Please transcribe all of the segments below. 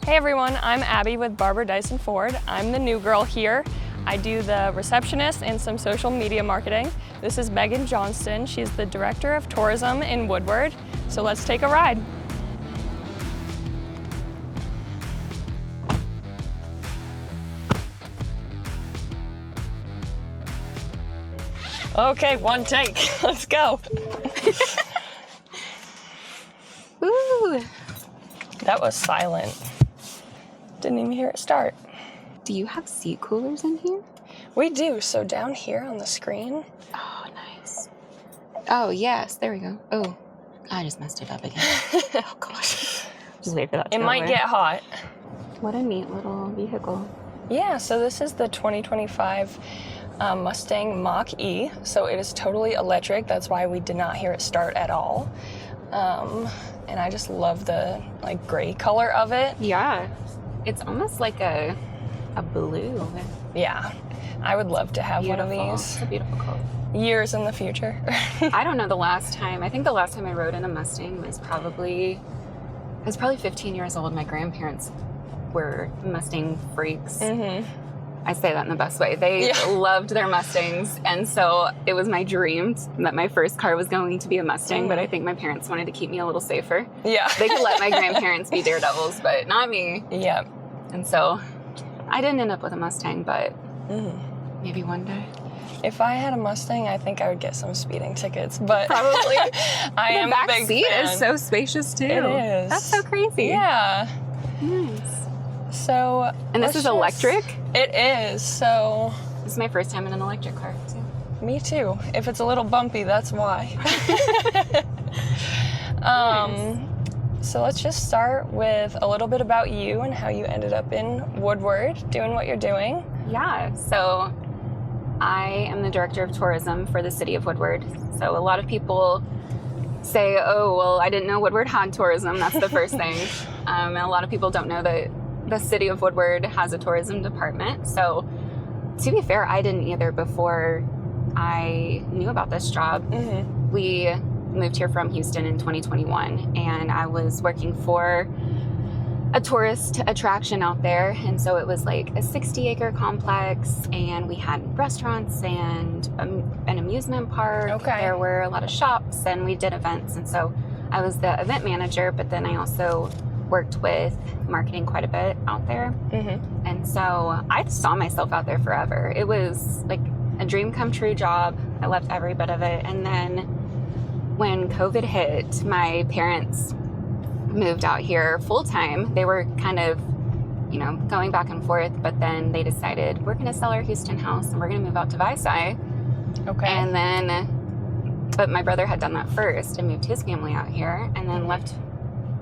Hey everyone, I'm Abby with Barber-Dyson Ford. I'm the new girl here. I do the receptionist and some social media marketing. This is Megan Johnston. She's the Director of Tourism in Woodward. So let's take a ride. Okay, one take. Let's go. Ooh. That was silent. Didn't even hear it start. Do you have seat coolers in here? We do. So down here on the screen. Oh, nice. Oh, yes. There we go. Oh, I just messed it up again. Oh, gosh. Just wait for that to It go might away. get hot. What a neat little vehicle. Yeah, so this is the 2025 Mustang Mach-E. So it is totally electric. That's why we did not hear it start at all. And I just love the gray color of it. Yeah. It's almost like a blue. Yeah, I would love to have Beautiful. One of It's these a beautiful color. years in the future. I don't know the last time. I think the last time I rode in a Mustang was probably 15 years old. My grandparents were Mustang freaks. Mm-hmm. I say that in the best way. They loved their Mustangs, and so it was my dream that my first car was going to be a Mustang, but I think my parents wanted to keep me a little safer. Yeah. They could let my grandparents be daredevils, but not me. Yeah. And so I didn't end up with a Mustang, but maybe one day. If I had a Mustang, I think I would get some speeding tickets, but Probably. I am the a back big seat fan. is so spacious too. It is. That's so crazy. Yeah. Nice. So. And this is electric? It is. So. This is my first time in an electric car too. Me too. If it's a little bumpy, that's why. Nice. So let's just start with a little bit about you and how you ended up in Woodward doing what you're doing. Yeah, so I am the Director of Tourism for the City of Woodward. So a lot of people say, oh, well, I didn't know Woodward had tourism. That's the first thing. And a lot of people don't know that the City of Woodward has a tourism department. So to be fair, I didn't either before I knew about this job. Mm-hmm. We moved here from Houston in 2021, and I was working for a tourist attraction out there. And so it was like a 60-acre complex, and we had restaurants and an amusement park. Okay. There were a lot of shops, and we did events. And so I was the event manager, but then I also worked with marketing quite a bit out there. Mm-hmm. And so I saw myself out there forever. It was like a dream come true job. I loved every bit of it. And then when COVID hit, my parents moved out here full time. They were kind of, going back and forth, but then they decided we're going to sell our Houston house and we're going to move out to Visay. Okay. And then, but my brother had done that first and moved his family out here, and then left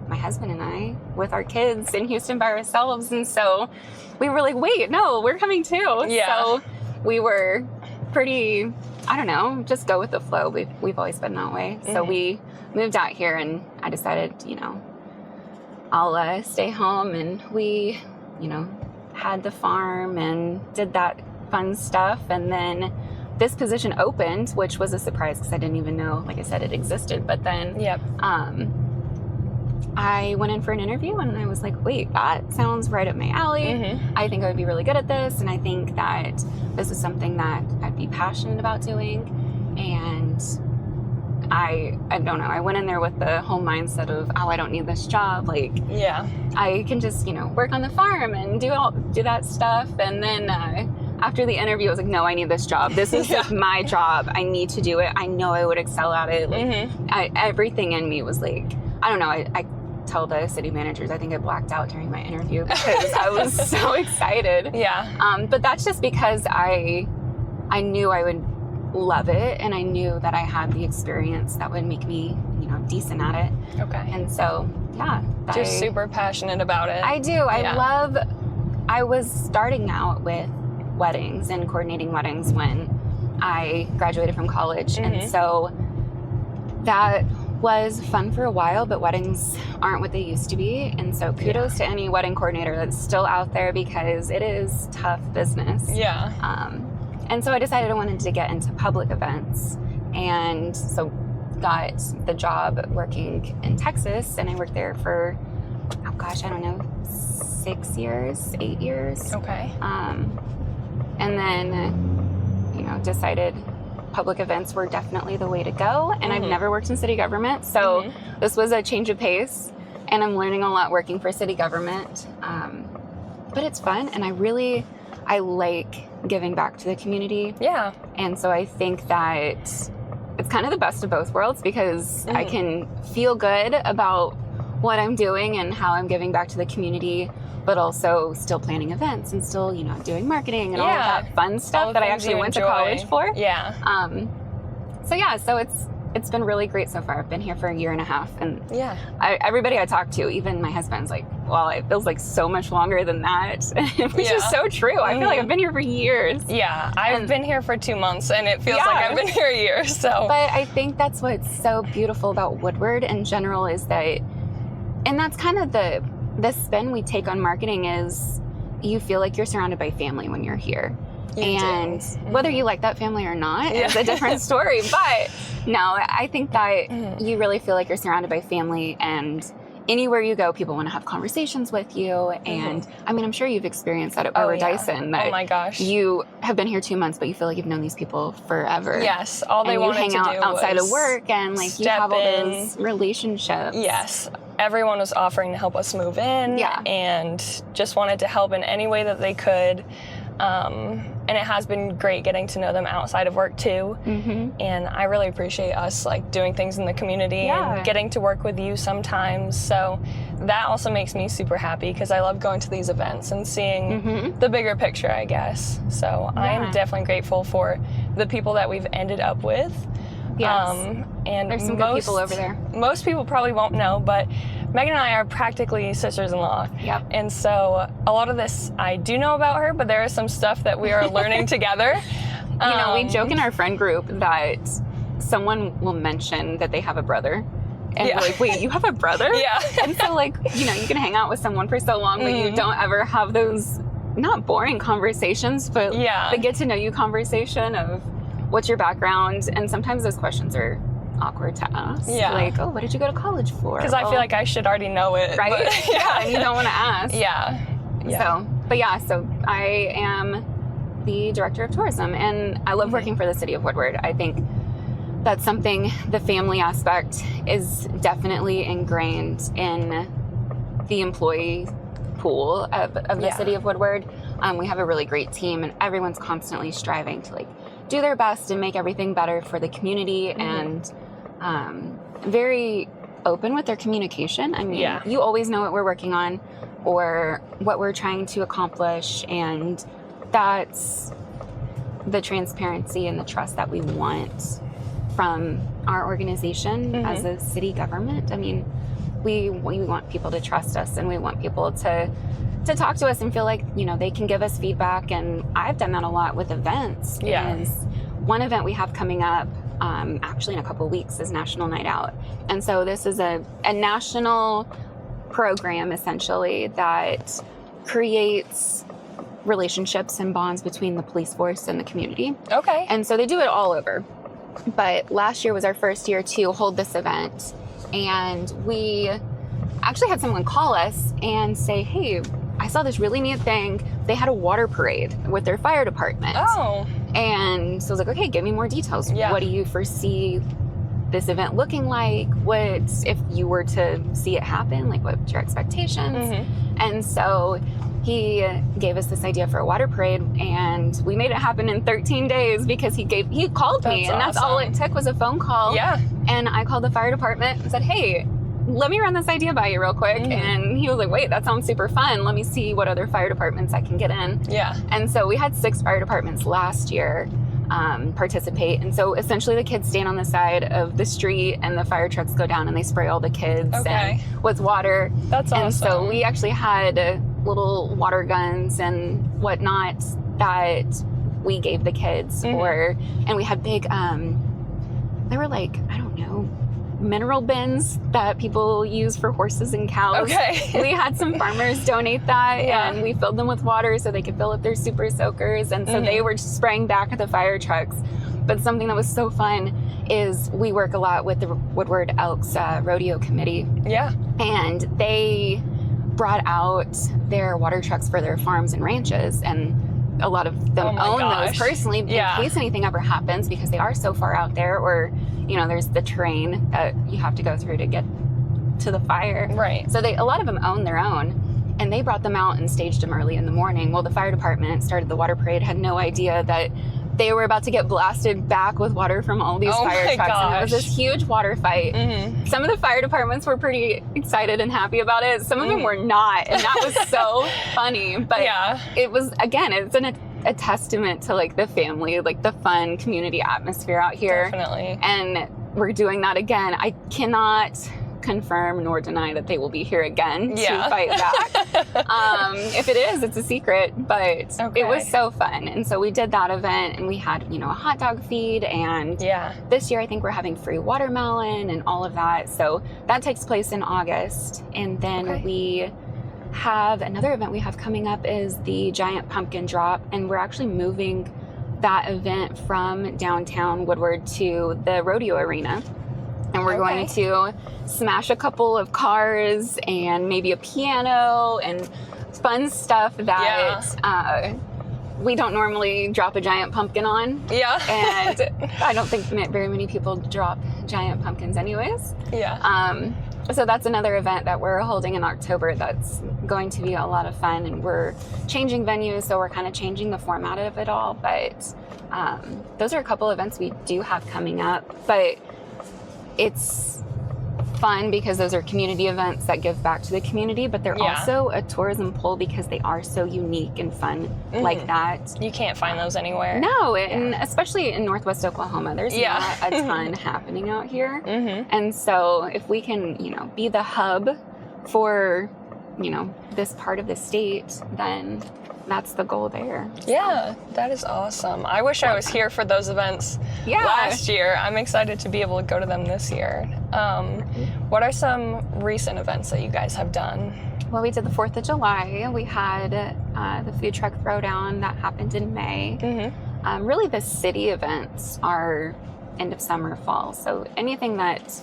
my husband and I with our kids in Houston by ourselves. And so we were like, wait, no, we're coming too. Yeah. So we were pretty, I don't know, just go with the flow. We've always been that way. So we moved out here, and I decided, I'll stay home, and we, had the farm and did that fun stuff. And then this position opened, which was a surprise because I didn't even know, like I said, it existed. But then Yep. I went in for an interview, and I was like, wait, that sounds right up my alley. Mm-hmm. I think I would be really good at this, and I think that this is something that I'd be passionate about doing. And I don't know, I went in there with the whole mindset of, oh, I don't need this job. Like, Yeah. I can just, work on the farm and do that stuff. And then after the interview, I was like, no, I need this job. This is like my job. I need to do it. I know I would excel at it. Like, everything in me was like, I don't know. I tell the city managers, I think I blacked out during my interview because I was so excited. Yeah. But that's just because I knew I would love it, and I knew that I had the experience that would make me, decent at it. Okay. And so, yeah. Just super passionate about it. I do. I was starting out with weddings and coordinating weddings when I graduated from college. And so that was fun for a while, but weddings aren't what they used to be. And so kudos to any wedding coordinator that's still out there, because it is tough business. Yeah. And so I decided I wanted to get into public events, and so got the job working in Texas, and I worked there for, I don't know, 8 years. Okay. And then, decided public events were definitely the way to go. And I've never worked in city government, so this was a change of pace. And I'm learning a lot working for city government. But it's fun, and I like giving back to the community. Yeah. And so I think that it's kind of the best of both worlds, because I can feel good about what I'm doing and how I'm giving back to the community, but also still planning events and still, doing marketing and all of that fun stuff that I actually went to college for. Yeah. So it's been really great so far. I've been here for a year and a half, and everybody I talk to, even my husband's like, well, it feels like so much longer than that, which is so true. I feel like I've been here for years. Yeah, I've been here for 2 months, and it feels like I've been here a year. So, but I think that's what's so beautiful about Woodward in general is that, and that's kind of the spin we take on marketing, is you feel like you're surrounded by family when you're here. And whether you like that family or not is a different story. But no, I think that you really feel like you're surrounded by family, and anywhere you go, people want to have conversations with you. And I mean, I'm sure you've experienced that at Barber-Dyson. Oh my gosh. You have been here 2 months, but you feel like you've known these people forever. Yes. All they wanted to do was hang out outside of work, and like you have all those relationships. Yes. Everyone was offering to help us move in. Yeah. And just wanted to help in any way that they could. And it has been great getting to know them outside of work too. And I really appreciate us like doing things in the community and getting to work with you sometimes. So that also makes me super happy, because I love going to these events and seeing the bigger picture, I guess. So I am definitely grateful for the people that we've ended up with. Yes. And there's some good people over there. Most people probably won't know, but Megan and I are practically sisters-in-law. Yep. And so a lot of this I do know about her, but there is some stuff that we are learning together. We joke in our friend group that someone will mention that they have a brother. And we're like, wait, you have a brother? Yeah. And so like, you can hang out with someone for so long, but you don't ever have those, not boring conversations, but the get to know you conversation of what's your background. And sometimes those questions are awkward to ask. Yeah. Like, oh, what did you go to college for? Because I feel like I should already know it. Right? But, and you don't want to ask. Yeah. So I am the director of tourism, and I love working for the city of Woodward. I think that's something, the family aspect is definitely ingrained in the employee pool of the city of Woodward. We have a really great team, and everyone's constantly striving to like do their best and make everything better for the community, and very open with their communication. I mean, you always know what we're working on or what we're trying to accomplish, and that's the transparency and the trust that we want from our organization as a city government. I mean, we want people to trust us, and we want people to talk to us and feel like, they can give us feedback. And I've done that a lot with events. Is one event we have coming up, actually in a couple of weeks, is National Night Out. And so this is a national program, essentially, that creates relationships and bonds between the police force and the community. Okay. And so they do it all over. But last year was our first year to hold this event. And we actually had someone call us and say, hey, I saw this really neat thing. They had a water parade with their fire department. Oh. And so I was like, okay, give me more details. Yeah. What do you foresee this event looking like? What, if you were to see it happen, like what's your expectations? And so he gave us this idea for a water parade, and we made it happen in 13 days because he called me, and that's all it took was a phone call. Yeah. And I called the fire department and said, hey, let me run this idea by you real quick. And he was like, wait, that sounds super fun. Let me see what other fire departments I can get in. Yeah. And so we had 6 fire departments last year participate. And so essentially the kids stand on the side of the street, and the fire trucks go down and they spray all the kids and with water. That's awesome. And so we actually had little water guns and whatnot that we gave the kids and we had big, they were like, I don't know, mineral bins that people use for horses and cows. Okay. We had some farmers donate that, and we filled them with water so they could fill up their super soakers. And so they were spraying back at the fire trucks. But something that was so fun is we work a lot with the Woodward Elks Rodeo Committee. Yeah. And they brought out their water trucks for their farms and ranches, and a lot of them own those personally in case anything ever happens, because they are so far out there, or there's the terrain that you have to go through to get to the fire. Right. So a lot of them own their own, and they brought them out and staged them early in the morning. Well, the fire department started the water parade, had no idea that they were about to get blasted back with water from all these fire trucks. And it was this huge water fight. Mm-hmm. Some of the fire departments were pretty excited and happy about it. Some of them were not. And that was so funny. But it was, again, it's a testament to like the family, like the fun community atmosphere out here. Definitely. And we're doing that again. I cannot confirm nor deny that they will be here again to fight back. If it is, it's a secret, but it was so fun. And so we did that event, and we had, a hot dog feed, and this year I think we're having free watermelon and all of that. So that takes place in August. And then we have another event we have coming up is the Giant Pumpkin Drop, and we're actually moving that event from downtown Woodward to the rodeo arena. And we're going to smash a couple of cars and maybe a piano and fun stuff that we don't normally drop a giant pumpkin on. Yeah. And I don't think very many people drop giant pumpkins anyways. Yeah. So that's another event that we're holding in October that's going to be a lot of fun, and we're changing venues, so we're kind of changing the format of it all. But those are a couple events we do have coming up. But it's fun because those are community events that give back to the community, but they're also a tourism pull because they are so unique and fun like that. You can't find those anywhere. No, and especially in Northwest Oklahoma, there's not a ton happening out here. And so if we can, be the hub for, this part of the state, then that's the goal there. Yeah, that is awesome. I wish I was here for those events last year. I'm excited to be able to go to them this year. What are some recent events that you guys have done? Well, we did the 4th of July. We had the food truck throwdown that happened in May. Really, the city events are end of summer, fall. So anything that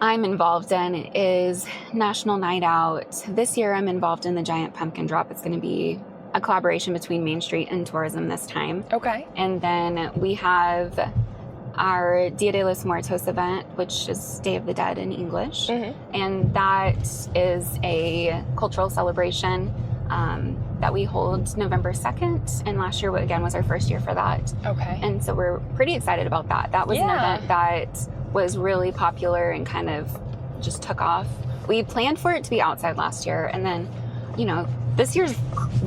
I'm involved in is National Night Out. This year, I'm involved in the Giant Pumpkin Drop. It's going to be a collaboration between Main Street and tourism this time. Okay. And then we have our Dia de los Muertos event, which is Day of the Dead in English. And that is a cultural celebration that we hold November 2nd. And last year, again, was our first year for that. Okay. And so we're pretty excited about that. That was an event that was really popular and kind of just took off. We planned for it to be outside last year, and then, this year's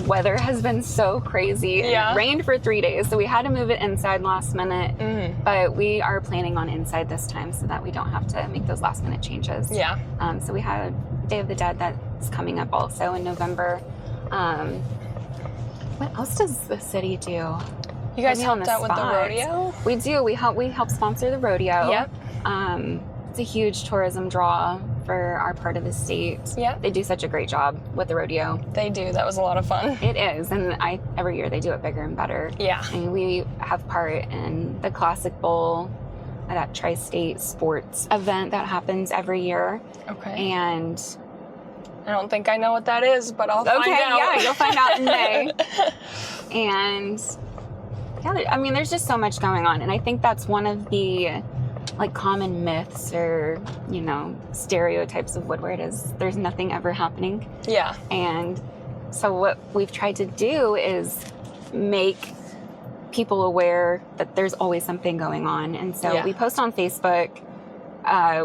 weather has been so crazy. It rained for 3 days, so we had to move it inside last minute. But we are planning on inside this time so that we don't have to make those last minute changes. Yeah. So we have Day of the Dead that's coming up also in November. What else does the city do? You guys helped out with the rodeo? We do. We help sponsor the rodeo. Yep. It's a huge tourism draw for our part of the state. Yeah. They do such a great job with the rodeo. They do. That was a lot of fun. It is. And every year they do it bigger and better. Yeah. And we have part in the Classic Bowl, that tri-state sports event that happens every year. Okay. And I don't think I know what that is, but I'll find out. Yeah, you'll find out in May. And there's just so much going on. And I think that's one of the common myths or, stereotypes of Woodward is there's nothing ever happening. Yeah. And so what we've tried to do is make people aware that there's always something going on. And so we post on Facebook,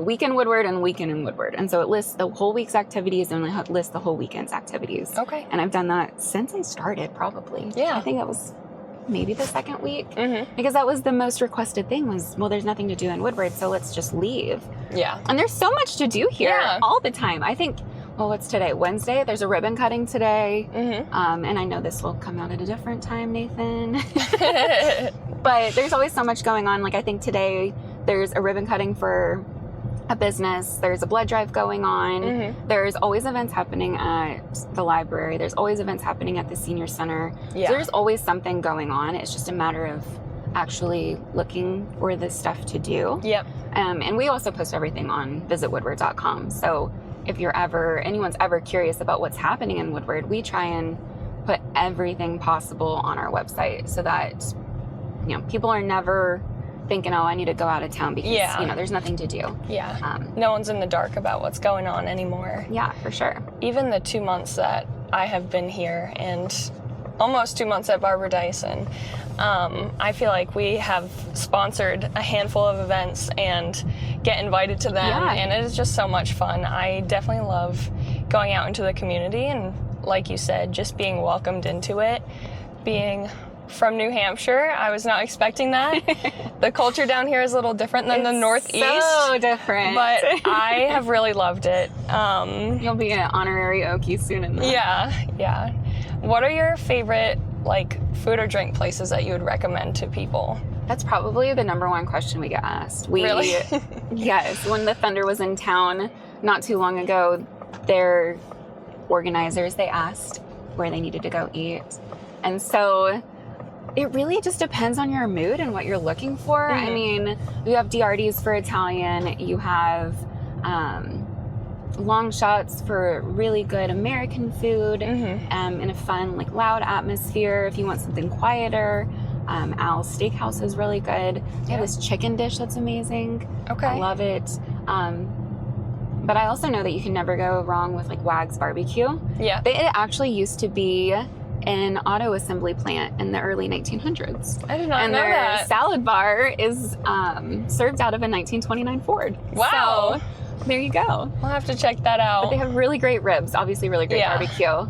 Week in Woodward and Weekend in Woodward. And so it lists the whole week's activities and it lists the whole weekend's activities. Okay. And I've done that since I started, probably. Yeah. I think that was maybe the second week, because that was the most requested thing was, well, there's nothing to do in Woodward, so let's just leave. Yeah. And there's so much to do here all the time. I think, what's today? Wednesday? There's a ribbon cutting today. And I know this will come out at a different time, Nathan. But there's always so much going on. I think today there's a ribbon cutting for a business. There's a blood drive going on. There's always events happening at the library. There's always events happening at the senior center. Yeah. So there's always something going on. It's just a matter of actually looking for the stuff to do. Yep. And we also post everything on visitwoodward.com. So if anyone's ever curious about what's happening in Woodward, we try and put everything possible on our website so that, people are never thinking, oh, I need to go out of town because, there's nothing to do. Yeah. No one's in the dark about what's going on anymore. Yeah, for sure. Even the 2 months that I have been here and almost 2 months at Barber-Dyson, I feel like we have sponsored a handful of events and get invited to them, and it is just so much fun. I definitely love going out into the community and, like you said, just being welcomed into it. Being from New Hampshire, I was not expecting that. The culture down here is a little different than the Northeast. So different. But I have really loved it. You'll be an honorary Okie soon enough. Yeah. What are your favorite, food or drink places that you would recommend to people? That's probably the number one question we get asked. Really? Yes. When the Thunder was in town not too long ago, their organizers, they asked where they needed to go eat. And so it really just depends on your mood and what you're looking for. Mm-hmm. I mean, you have DRDs for Italian, you have long shots for really good American food, in a fun, loud atmosphere. If you want something quieter, Al's Steakhouse is really good. They have this chicken dish that's amazing. Okay. I love it. But I also know that you can never go wrong with Wag's Barbecue. Yeah. It actually used to be an auto assembly plant in the early 1900s. I did not and know their that. salad bar is served out of a 1929 Ford. Wow. So there you go. I'll have to check that out. But they have really great ribs, obviously really great barbecue.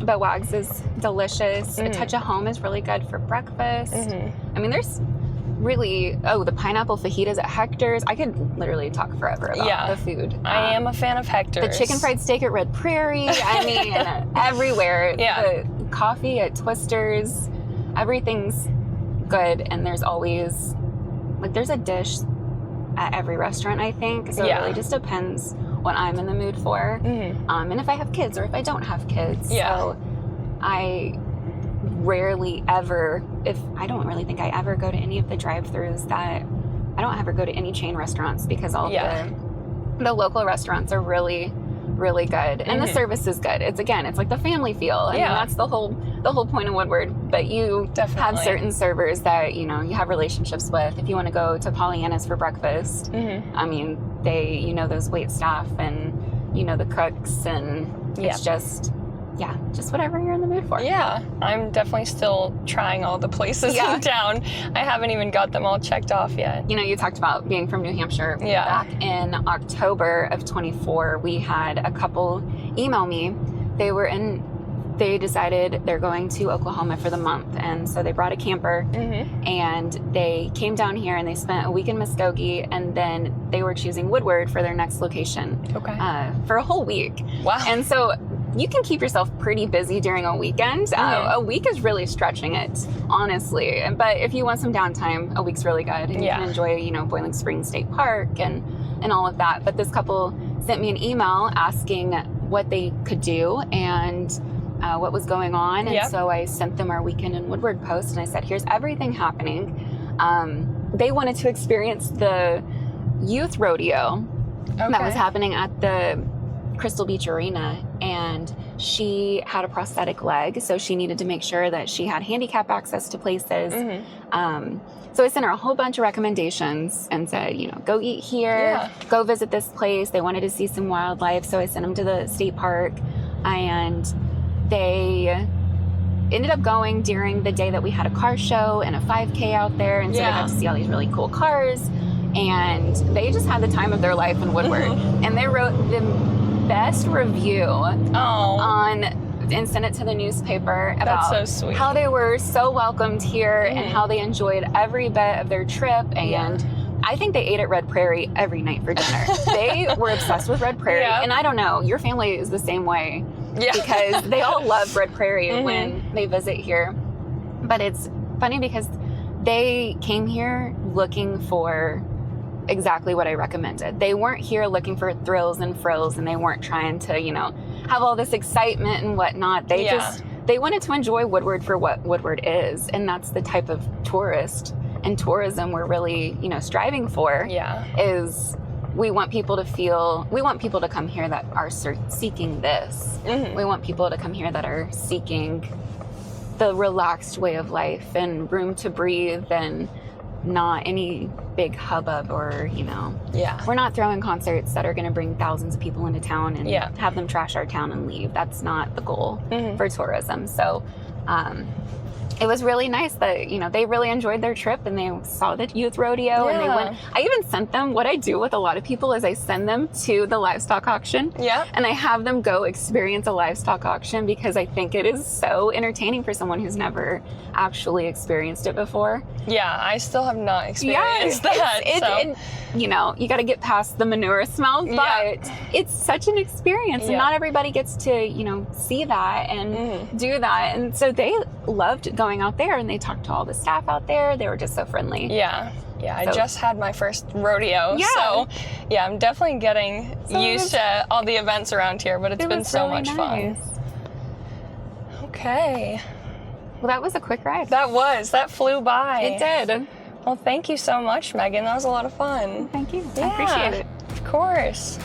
But Wag's is delicious. A Touch of Home is really good for breakfast. I mean, there's really, the pineapple fajitas at Hector's. I could literally talk forever about the food. I am a fan of Hector's. The chicken fried steak at Red Prairie. I mean, everywhere. Yeah. The coffee at Twister's. Everything's good. And there's always, there's a dish at every restaurant, I think. So it really just depends what I'm in the mood for. And if I have kids or if I don't have kids. So I rarely ever, I don't really think I ever go to any of the drive-thrus I don't ever go to any chain restaurants because all the local restaurants are really, really good. And the service is good. It's like the family feel. I mean, that's the whole point of Woodward. But you have certain servers that, you have relationships with. If you want to go to Pollyanna's for breakfast, I mean, they, those wait staff and, the cooks, and it's just whatever you're in the mood for. Yeah, I'm definitely still trying all the places in town. I haven't even got them all checked off yet. You talked about being from New Hampshire. Back in October of 24, we had a couple email me. They decided they're going to Oklahoma for the month. And so they brought a camper and they came down here and they spent a week in Muskogee, and then they were choosing Woodward for their next location for a whole week. Wow. And so you can keep yourself pretty busy during a weekend. A week is really stretching it, honestly. But if you want some downtime, a week's really good. And you can enjoy, Boiling Springs State Park and all of that. But this couple sent me an email asking what they could do and what was going on. And so I sent them our Weekend in Woodward post, and I said, here's everything happening. They wanted to experience the youth rodeo that was happening at the Crystal Beach Arena, and she had a prosthetic leg, so she needed to make sure that she had handicap access to places. So I sent her a whole bunch of recommendations and said, go eat here, go visit this place. They wanted to see some wildlife, so I sent them to the state park, and they ended up going during the day that we had a car show and a 5K out there, and so they got to see all these really cool cars, and they just had the time of their life in Woodward. And they wrote the best review on and sent it to the newspaper about how they were so welcomed here and how they enjoyed every bit of their trip. And I think they ate at Red Prairie every night for dinner. They were obsessed with Red Prairie. And I don't know, your family is the same way because they all love Red Prairie when they visit here. But it's funny because they came here looking for exactly what I recommended. They weren't here looking for thrills and frills, and they weren't trying to, have all this excitement and whatnot. They wanted to enjoy Woodward for what Woodward is, and that's the type of tourist and tourism we're really, striving for. Is we want people to come here that are seeking this. Mm-hmm. We want people to come here that are seeking the relaxed way of life and room to breathe and not any big hubbub or, Yeah. we're not throwing concerts that are going to bring thousands of people into town and Yeah. have them trash our town and leave. That's not the goal Mm-hmm. for tourism. So, it was really nice that, they really enjoyed their trip and they saw the youth rodeo and they Yeah. went. I even sent them, what I do with a lot of people is I send them to the livestock auction. Yeah. And I have them go experience a livestock auction because I think it is so entertaining for someone who's never actually experienced it before. Yeah, I still have not experienced that. You got to get past the manure smell, but Yeah. it's such an experience, and Yeah. not everybody gets to, see that and Mhm. do that. And so they loved going out there, and they talked to all the staff out there. They were just so friendly. Yeah. Yeah, I So- just had my first rodeo, Yeah. so yeah, I'm definitely getting So used to all the events around here, but it's It been was so really much fun. nice. Okay. Well, that was a quick ride. That flew by. It did. Well, thank you so much, Megan. That was a lot of fun. Thank you. Yeah, I appreciate it. Of course.